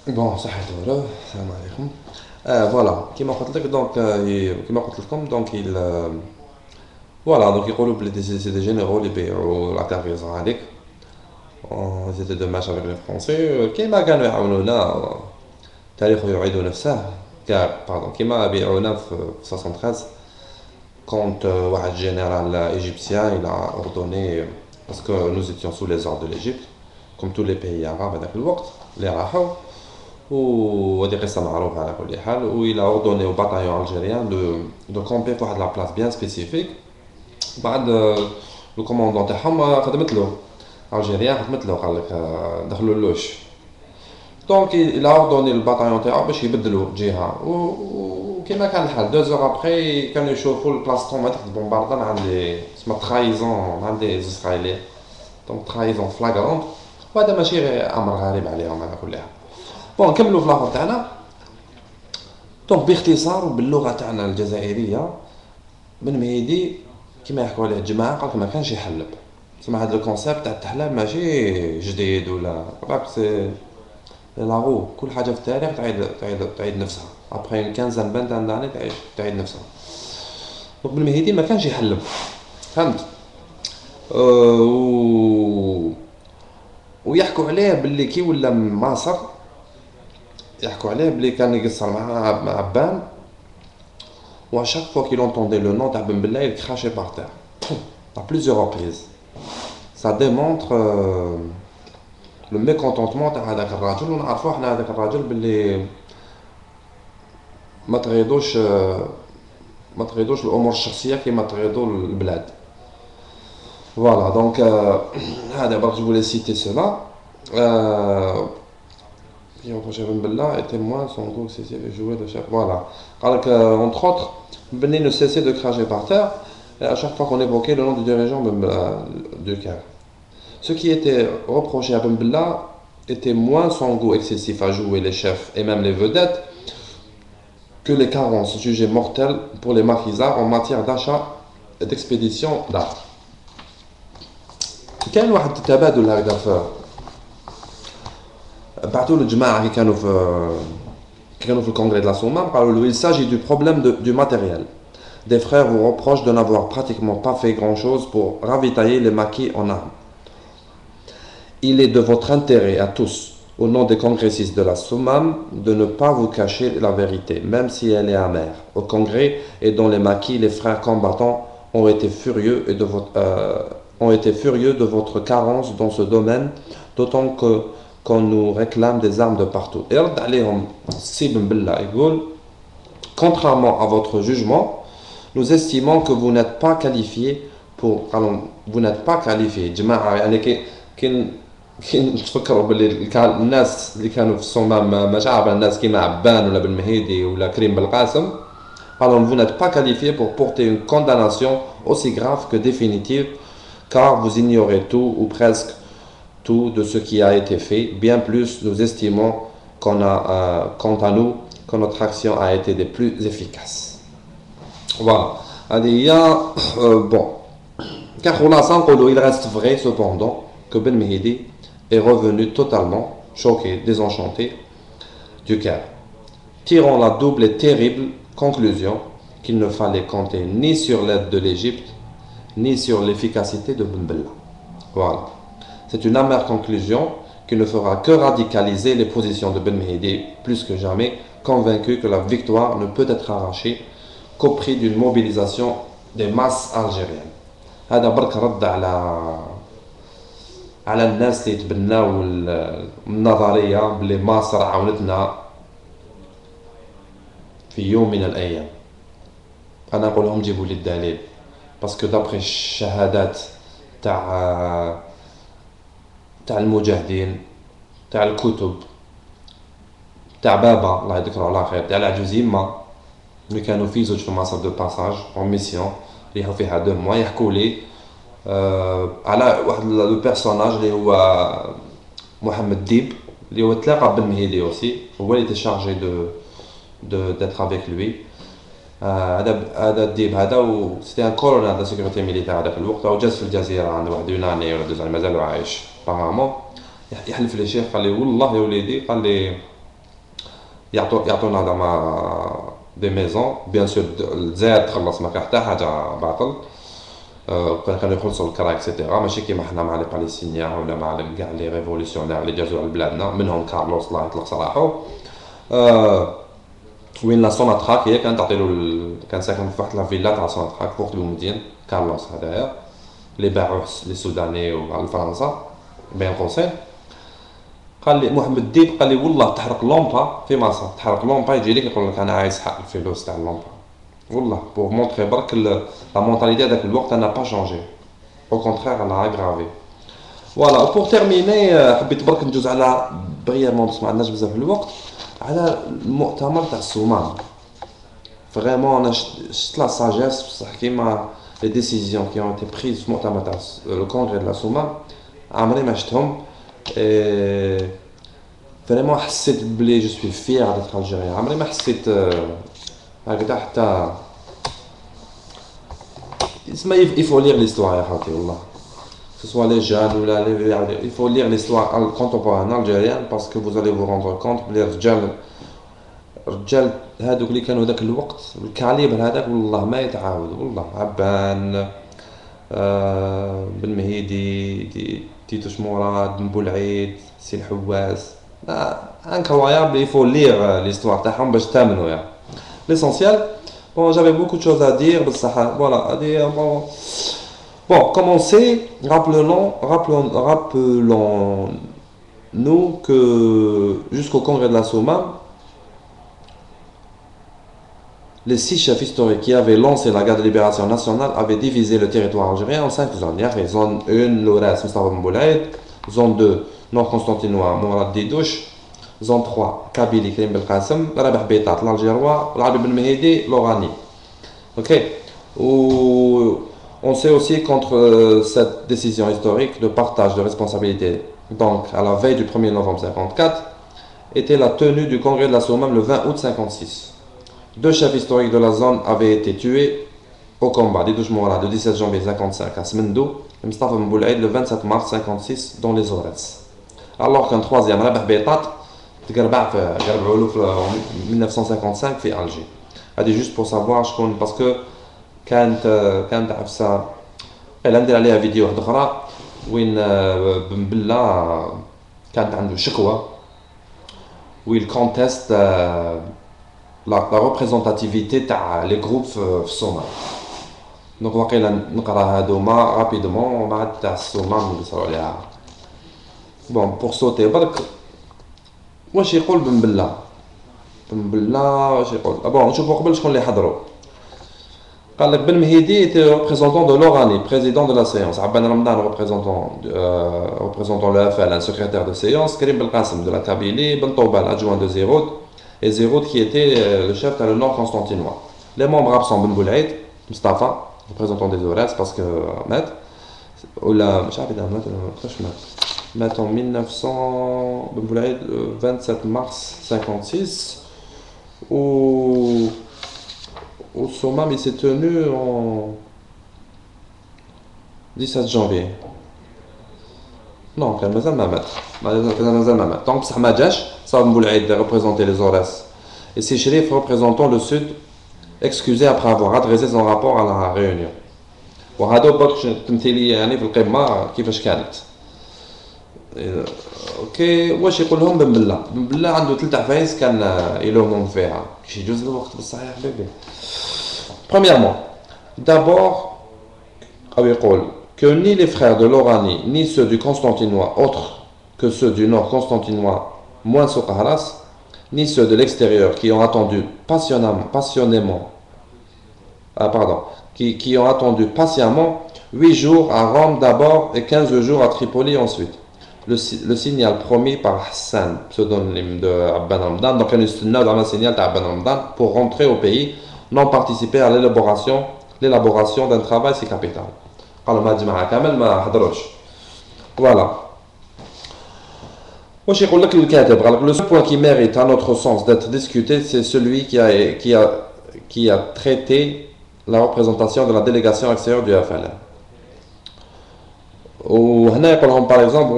بون صحيت ولا السلام عليكم. فوالا كيما قلت لك دونك كيما قلت لكم دونك فوالا دونك يقولوا بلي سي دي جينيرو اللي يبيعوا لا كارغيزون هذيك زيتي دو ماتش افيك لي فرونسي كيما كانوا يعاونونا. التاريخ يعيد نفسه. كاع باردون كيما بيعونا في 73 كونت واحد جينيرال ايجيبسيان il a ordonné parce que nous étions sous les ordres de l'Égypte comme tous les pays arabes هذاك الوقت اللي راحوا. وهذه قصة معروفة على كل حال. و il a ordonné au bataillon algérien de camper في واحد la place bien spécifique. بعد لو كوموندون تاعهم خدمت له الجيريان خدمت له قال لك دخلوا اللوش. دونك il a ordonné الباتايون تاعو باش يبدلوا جهة. وكيما كان الحال 2 زور ابخي كانوا يشوفوا البلاصتهم تحت بومباردان عند اسمها ترايزون عند اسرائيليين. دونك ترايزون فلاغرونت. وهذا ماشي غير امر غريب عليهم على كل حال. بون نكملوا في لافور تاعنا. دونك باختصار باللغه تاعنا الجزائريه بن مهيدي كيما يحكوا عليه الجماعه قالك ما كانش يحلب. تسمى هذا الكونسيبت تاع التحلاب ماشي جديد ولا راك سي لاغو. كل حاجه في التاريخ تعيد نفسها ابخي كان زنبان تاع داني تعيد نفسها. دونك بن مهيدي ما كانش يحلب فهمت. أه ويحكوا عليه باللي كي ولا ماصر يحكوا عليه بلي كان يقصر مع عبان. و à chaque fois qu'il entendait le nom d'Abn Bella, il crachait par terre. À plusieurs reprises. Ça démontre le mécontentement تاع هذاك الراجل. ونعرفوا احنا هذاك الراجل باللي ما تغيضوش ما تغيضوش الامور الشخصيه كيما تغيضوا البلاد. فوالا دونك هذا برك جو فولي سيتي سولا. Qui entre Chervin Bella et témoin son goût excessif et jouer de chaque. Voilà. Alors entre autres, Benet ne cessait de cracher par terre et à chaque fois qu'on évoquait le nom du dirigeant du CAR. Ce qui était reproché à Ben Bella était moins son goût excessif à jouer les chefs et même les vedettes que les carences jugées mortelles pour les maquisards en matière d'achat et d'expédition d'art. كان واحد التبادل هكذا في بعثوا له جماعه كانوا في الكونغري de la Sommam. قالوا له il s'agit du problème du matériel. Des frères vous reprochent de n'avoir pratiquement pas fait grand chose pour ravitailler les maquis en armes. Il est de votre intérêt à tous, au nom des congressistes de la Sommam, de ne pas vous cacher la vérité, même si elle est amère. Au congrès et dans les maquis, les frères combattants ont été furieux de votre carence dans ce domaine, d'autant qu'on nous réclame des armes de partout. Et رد عليهم سي بن بلة يقول contrairement à votre jugement, nous estimons que vous n'êtes pas qualifié pour vous n'êtes pas qualifié جماعة يعني كي تفكروا باللي الناس اللي كانوا في الصومال ماشي عارف الناس كيما عبان ولا بالمهيدي ولا كريم بالقاسم. Alors vous n'êtes pas qualifié pour porter une condamnation aussi grave que définitive car vous ignorez tout ou presque tout de ce qui a été fait. Bien plus, nous estimons quant à nous, que notre action a été des plus efficaces. Voilà. Bon. Car il reste vrai cependant que Ben Mehdi est revenu totalement choqué, désenchanté du Caire, tirant la double et terrible conclusion qu'il ne fallait compter ni sur l'aide de l'Égypte, ni sur l'efficacité de Ben Bella. Voilà. C'est une amère conclusion qui ne fera que radicaliser les positions de Ben Mehdi plus que jamais, convaincu que la victoire ne peut être arrachée qu'au prix d'une mobilisation des masses algériennes. هذا برك رد على الناس اللي يتبناو النظريه بلي مصر عاونتنا في يوم من الايام. انا اقول لهم جيبوا لي الدليل باسكو دابخي الشهادات تاع المجاهدين تاع الكتب تاع بابا الله يذكره على خير تاع العجوز يما اللي كانوا في زوج في مصر دو باساج اون ميسيون اللي فيها 2 موا يحكوا لي على واحد لو بيرسوناج اللي هو محمد ديب اللي هو تلاقى بن مهيدي اوسي هو اللي تشارجي d'être avec lui. هذا الديب هذا و سيتي ان كولونيل دا سيكوريتي ميليتير هذاك الوقت او جالس في الجزيره عنده واحد يوناني ولا دوز مازال عايش. بارامون يحلف لي شيخ قال لي والله يا وليدي قال لي يعطونا زعما دي ميزون بيان سور الجزائر تخلص ما كان حتى حاجه باطل. كانوا يخلصوا الكرا اكسيتيرا ماشي كيما حنا مع لي باليستينيان ولا مع كاع لي ريفولوسيونير اللي جازوا على بلادنا منهم كارلوس الله يطلق سراحه. وين لا سوناتراك هي كانت تعطي له كان ساكن في واحد لا فيلا تاع سوناتراك فوق بومدين كارلوس هذايا اللي باعوه لي سوداني وعلى فرنسا بين قوسين. قال لي محمد ديب قال لي والله تحرق لومبا في مصر تحرق لومبا يجي لك يقول لك انا عايز حق الفلوس تاع اللومبا والله بور مونطري برك لا مونتاليتي هذاك الوقت انا با شونجي او كونترير انا اغرافي. فوالا بور تيرميني حبيت برك ندوز على بريامون بس ما عندناش بزاف الوقت على المؤتمر تاع الصومال. فريمون انا شفت لا ساجيس بصح كيما لي ديسيزيون كي اون تي بريز في المؤتمر تاع لو كونغري دو لا صومال عمري ما شفتهم. فريمون حسيت بلي جو سوي فيير ديتر الجيريان عمري ما حسيت هكذا حتى اسمها يفو لير ليستوار يا خاطي والله que ce soit les jeunes ou il faut lire l'histoire contemporaine algérienne parce que vous allez vous rendre compte بلي الرجال هادوك اللي كانوا ذاك الوقت الكاليبر هذاك والله ما يتعاود والله عبان بن مهيدي تيتوش مراد بن بولعيد سي الحواس incroyable. Il faut lire l'histoire تاعهم باش تامنوا يعني l'essentiel. Bon, j'avais beaucoup de choses à dire بصح voilà bon commencer rappelons-nous que jusqu'au congrès de la Souma les 6 chefs historiques qui avaient lancé la guerre de libération nationale avaient divisé le territoire algérien en 5 zones. Il y avait zone 1, Loras, Mustafa Ben Boulaïd, zone 2, Nord Constantinois, Mourad Didouche, zone 3, Kabylie, Karim Belkacem, Rabah Beitat, l'Algérois, l'Arabi Ben Mehidi, l'Orani. Ok. On sait aussi contre cette décision historique de partage de responsabilité. Donc, à la veille du 1er novembre 1954, était la tenue du congrès de la Soumam le 20 août 1956. 2 chefs historiques de la zone avaient été tués au combat. Didouche Mourad le 17 janvier 1955 à Smendou et Mustafa Ben Boulaïd le 27 mars 1956 dans les Aurès. Alors qu'un troisième, Rabah Beitat, en 1955 في Alger. هذه juste pour savoir شكون parce que كانت عفسه قال ندير عليها فيديو واحد اخرى وين بن بلا كانت عنده شكوى ويل كونتيست لا ريبريزونتاتيفيتي تاع لي جروب في الصومال. دونك واقيلا نقرا هادوما رابيدمون ومن بعد تاع الصومال نقصروا عليها. بون بور صوتي برك واش يقول بن بلا واش يقول بون نشوفوا قبل شكون اللي حضروا. قال لك بن مهيدي était représentant de l'Orani, président de la séance. Abban Ramdan, représentant le FL, un secrétaire de séance. Karim Belkacem de la Kabylie, Ben Toubal, adjoint de Zéroud, et Zéroud qui était le chef dans le nord constantinois. Les membres absents Ben Boulaïd, Mustafa, représentant des Aurès, parce que Ahmed, ou la, je sais pas, en 1900, Ben Boulaïd, 27 mars 56, ou au Sommam, il s'est tenu en 17 janvier. Non, كان مازال ما مات. Donc بصح ما جاش صار بن بولعيد représentait les Aurès. Et c'est Chérif représentant le Sud, excusé après avoir adressé son rapport à la réunion. وهذا برك تمثيلية يعني في القمة كيفاش كانت. اوكي واش يقول لهم بن بلا عنده 3 عفايس كان يلومهم فيها كيش يجوز الوقت بصح يا حبيبي. Premièrement, d'abord, que ni les frères de l'Orani, ni ceux du Constantinois, autres que ceux du nord Constantinois, moins Soukharas, ni ceux de l'extérieur qui ont attendu qui ont attendu patiemment 8 jours à Rome d'abord et 15 jours à Tripoli ensuite. Le signal promis par Hassan, pseudonyme de Abban Ramdan, donc un signal d'Abban Ramdan pour rentrer au pays, n'ont participé à l'élaboration d'un travail si capital. Voilà. Le seul point qui mérite à notre sens d'être discuté, c'est celui qui a traité la représentation de la délégation extérieure du FLN. Par exemple,